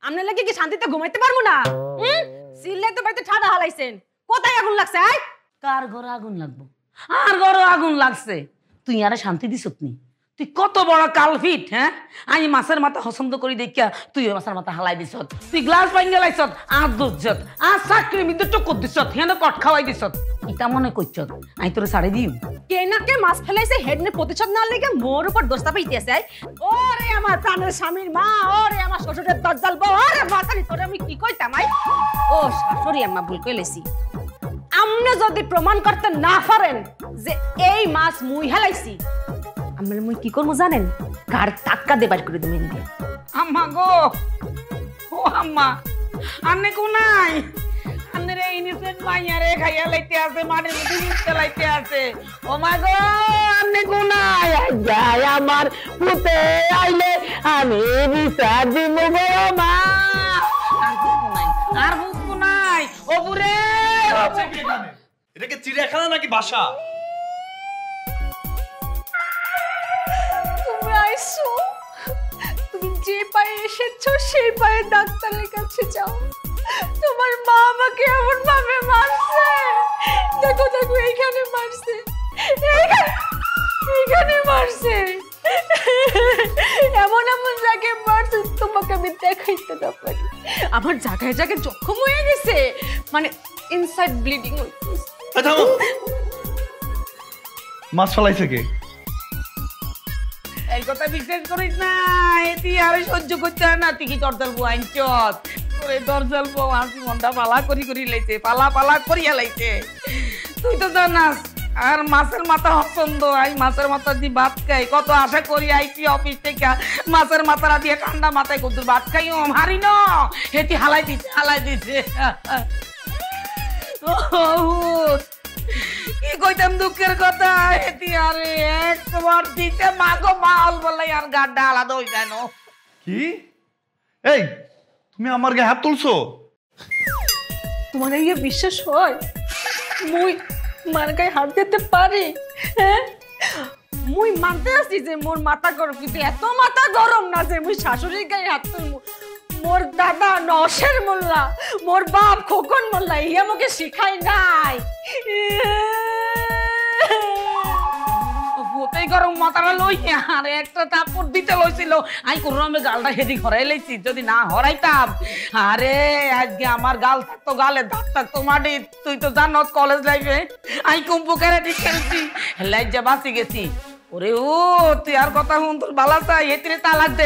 আমনে লাগি কি শান্তিতে ঘুমাইতে পারমু না? সিল্লাই তো বাড়িতে ঠাডা হালাইছেন। কোথায় আগুন লাগছে? কার ঘরে আগুন লাগবো? আর ঘরে আগুন লাগছে। তুই আরে শান্তি দিছত নি? তুই কত বড় কালফিট, হ্যাঁ? আমি মাছের মাথা পছন্দ করি দেখিয়া তুই মাছের মাথা হালাই দিছত। তুই গ্লাস ভাঙ্গে লাইছত, আর দুধছত, আর চাকরি মিদ্যে চক্কর দিছত, হেন কট খাওয়াই দিছত। ইটা মনে করছত আমি তোরে ছাড়ে দিম? কে না কে মাছ ফেলাইছে হেডনে প্রতিশোধ না লেগে মোর উপর দোষটা পাইতেছে। ওরে আমার প্রাণের স্বামীর মা, ওরে আমার শ্বশুরের দজ্জাল বউ, ওরে মাতারি তোরে আমি কি কইতাম? ও শাশুড়ি আম্মা ভুল কইলেছি। আমনে যদি প্রমাণ করতে না পারেন যে এই মাছ মুই হেলাইছি, আমরা মুই কি করবো জানেন? কার টাক্কা দেবার করে দেবেন। আম্মা গো, ও আম্মা, আন্নে কোনাই? আন্নের এই ইনিসেন্ট মাইয়ারে খাইয়া লাইতে আছে, মাটির মধ্যে মুছতে লাইতে আছে। ও মা গো, আন্নে কোনাই? যাই আমার পুতে আইলে আমি বিচার দিব গো মা। আর হুকু নাই, আর হুকু নাই। ও বুড়ে, এটা কি চিড়িয়াখানা নাকি বাসা? তুমি আইছো, তুমি যে পায়ে এসেছো সেই পায়ে ডাক্তারের কাছে যাও। তোমার মা আমাকে এমন ভাবে মারছে, দেখো দেখো এইখানে মারছে, এইখানে মারছে, এমন এমন জায়গায় মারছে তোমাকে আমি দেখাইতে না পারি। আমার জায়গায় জায়গায় জখম হয়ে গেছে, মানে ইনসাইড ব্লিডিং হইতেছে। মাছ ফলাইছে কে? এই কথা বিশ্বাস করিস না, এটি আরে সহ্য করতে হয় না। তুই কি দরজাল বউ আইনচত? তোরে দরজাল বউ হাসি মনটা পালা করি করি লাইছে, পালা পালা করিয়া লাইছে। তুই তো জানাস আর মাছের মাথা পছন্দ। আই মাছের মাথা দিয়ে ভাত খাই, কত আশা করি আইসি অফিস থেকে মাছের মাথাটা দিয়ে ঠান্ডা মাথায় কত ভাত খাইও হারি না। এটি হালাই দিছে, হালাই দিছে। কি কইতাম দুঃখের কথা, এটি আরে একবার দিতে মাগো মাল বলে আর গাড্ডা আলাদা হয়ে যায় না। কি? এই তুমি আমার গায়ে হাত তুলছো? তোমার এই বিশ্বাস হয় মুই মার গায়ে হাত দিতে পারি? হ্যাঁ, মুই মানতে আসছি যে মোর মাথা গরম, কিন্তু এত মাথা গরম না যে মুই শাশুড়ির গায়ে হাত তুলবো। মোর দাদা নশের মোল্লা, মোর বাপ খোকন মোল্লা ইয়া আমাকে শিখাই নাই। ভূতেই গরম মাথাটা লই আর একটা চাপড় দিতে লইছিল। আমি কোন রকমে গালটা হেদি হরাই লাইছি, যদি না হরাইতাম আরে আজকে আমার গাল থাকতো গালে, দাঁত থাকতো মাটি। তুই তো জানোস কলেজ লাইফে আমি কুম্পু ক্যারেটি খেলছি, লাইজা বাঁচি গেছি। ওরে ও তুই আর কথা শুন, তোর বালা চাই এতিরে তালাক দে।